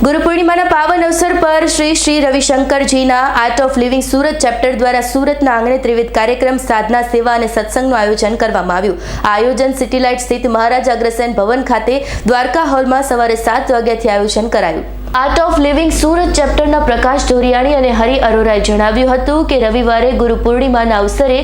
ગુરુ પૂર્ણિમાના પાવન અવસર પર શ્રી રવિશંકરજીના art of living Surat chapter દ્વારા સુરતના આંગણે ત્રિવિધ કાર્યક્રમ, સાધના, સેવા અને સત્સંગનું આયોજન કરવામાં આવ્યું. આ આયોજન સિટીલાઇટ સ્થિત મહારાજ અગ્રસેન ભવન ખાતે દ્વારકા હોલમાં સવારે 7 વાગ્યાથી આયોજન કરાયું. આર્ટ ઓફ લિવિંગ સુરત ચેપ્ટરના પ્રકાશ ધોરિયાણી અને હરિ અરોરાએ જણાવ્યું હતું કે રવિવારે ગુરુ પૂર્ણિમાના અવસરે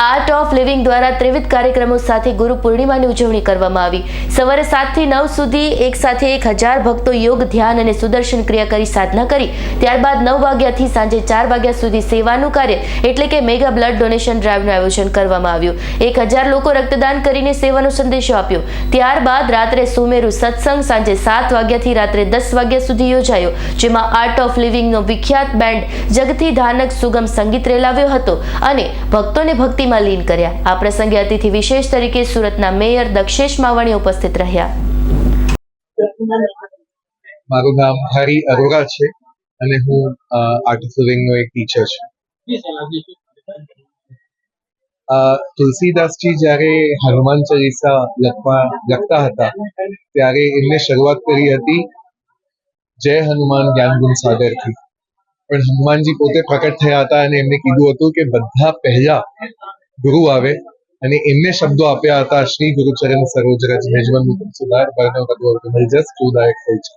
આર્ટ ઓફ લિવિંગ દ્વારા ત્રિવિધ કાર્યક્રમો સાથે ગુરુ પૂર્ણિમાની ઉજવણી કરવામાં આવી. સવારે 7 થી 9 સુધી એક સાથે 1000 ભક્તો યોગ, ધ્યાન અને સુદર્શન ક્રિયા કરી સાધના કરી. ત્યારબાદ 9 વાગ્યાથી સાંજે 4 વાગ્યા સુધી સેવાનું કાર્ય એટલે કે મેગા બ્લડ ડોનેશન ડ્રાઈવનું આયોજન કરવામાં આવ્યું. 1000 લોકો રક્તદાન કરીને સેવાનો સંદેશો આપ્યો. ત્યારબાદ રાત્રે સુમેરુ સત્સંગ સાંજે 7 વાગ્યાથી રાત્રે 10 વાગ્યા સુધી યોજાયો, જેમાં આર્ટ ઓફ લિવિંગનો વિખ્યાત બેન્ડ જગથી ધાનક સુગમ સંગીત રેલાવ્યો હતો અને ભક્તોને ભક્તિમાં લીન કર્યા. આ પ્રસંગે અતિથિ વિશેષ તરીકે સુરતના મેયર દક્ષેશ માવાણી ઉપસ્થિત રહ્યા. મારું નામ હરિ અરોરા છે અને હું આર્ટ ઓફ લિવિંગનો એક ટીચર છું. તુલસીદાસજી જ્યારે હનુમાન ચાલીસા લખતા હતા ત્યારે એમને શરૂઆત કરી હતી જય હનુમાન જ્ઞાન ગુણ સાગરથી. પણ હનુમાનજી પોતે પ્રકટ થયા હતા અને એમને કીધું હતું કે બધા પહેલા ગુરુ આવે અને એમને શબ્દો આપ્યા હતા શ્રી ગુરુચરણ સરોજ રજ નિજવન મુકુમ સુધાર વર્ણવ કદવર્ગ જસ ચૂદાયક હોય છે.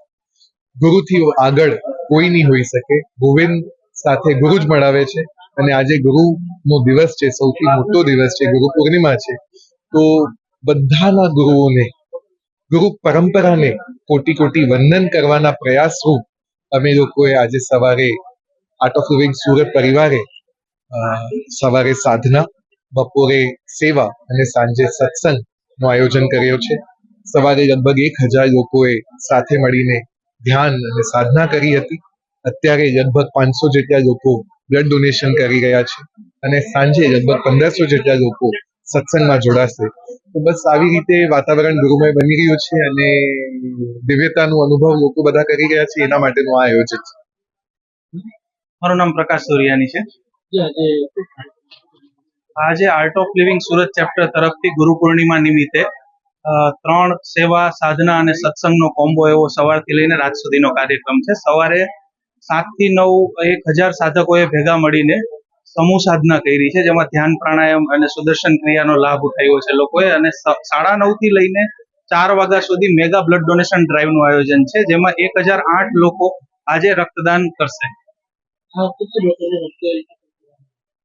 ગુરુથી આગળ કોઈ નહીં હોઈ શકે. ગોવિંદ સાથે ગુરુ જ મળાવે છે અને આજે ગુરુનો દિવસ છે, સૌથી મોટો દિવસ છે, ગુરુ પૂર્ણિમા છે. તો બધાના ગુરુઓને, ગુરુ પરંપરાને કોટી કોટી વંદન કરવાના પ્રયાસ રૂપ અમે લોકોએ આજે સવારે આર્ટ ઓફ લિવિંગ સુરત પરિવારે સવારે સાધના, બપોરે સેવા અને સાંજે સત્સંગનું આયોજન કર્યો છે. સવારે લગભગ 1000 લોકોએ સાથે મળીને ધ્યાન અને સાધના કરી હતી. અત્યારે લગભગ 500 જેટલા લોકો બ્લડ ડોનેશન કરી રહ્યા છે અને સાંજે લગભગ 1500 જેટલા લોકો સત્સંગમાં જોડાશે. તો બસ આવી રીતે વાતાવરણ ગુરુમય બની રહ્યું છે અને દિવ્યતાનો અનુભવ લોકો બધા કરી રહ્યા છે. એના માટેનું આ આયોજન છે. મારું નામ પ્રકાશ ધોરિયાણી છે. આજે art of living Surat chapter તરફથી ગુરુ પૂર્ણિમા નિમિત્તે 3 સેવા, સાધના અને સત્સંગનો કોમ્બો એવો સવારથી લઈને રાત સુધીનો કાર્યક્રમ છે. સવારે 7 થી 9 1000 સાધકોએ ભેગા મળીને સમૂહ સાધના કરી છે, જેમાં ધ્યાન, પ્રાણાયામ અને સુદર્શન ક્રિયાનો લાભ ઉઠાવ્યો છે લોકોએ. અને 9:30 થી લઈને 4 વાગ્યા સુધી મેગા બ્લડ ડોનેશન ડ્રાઈવનું આયોજન છે, જેમાં 1008 લોકો આજે રક્તદાન કરશે.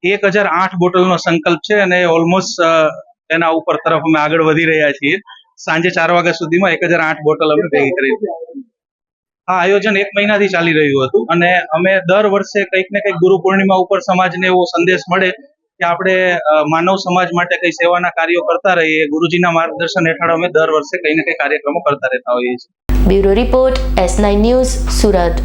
1008 બોટલનો સંકલ્પ છે અને ઓલમોસ્ટ એના ઉપર તરફ અમે આગળ વધી રહ્યા છીએ. સાંજે 4 વાગ્યા સુધીમાં 1008 બોટલ અમે ભેગી કરી. આ આયોજન 1 મહિનાથી ચાલી રહ્યું હતું અને અમે દર વર્ષે કંઈક ને કંઈક ગુરુ પૂર્ણિમા ઉપર સમાજને એવો સંદેશ મળે કે આપણે માનવ સમાજ માટે કઈ સેવાના કાર્યો કરતા રહીએ. ગુરુજીના માર્ગદર્શન હેઠળ અમે દર વર્ષે કંઈ ને કંઈ કાર્યક્રમો કરતા રહેતા હોઈએ છીએ. Bureau report, S9 news, Surat.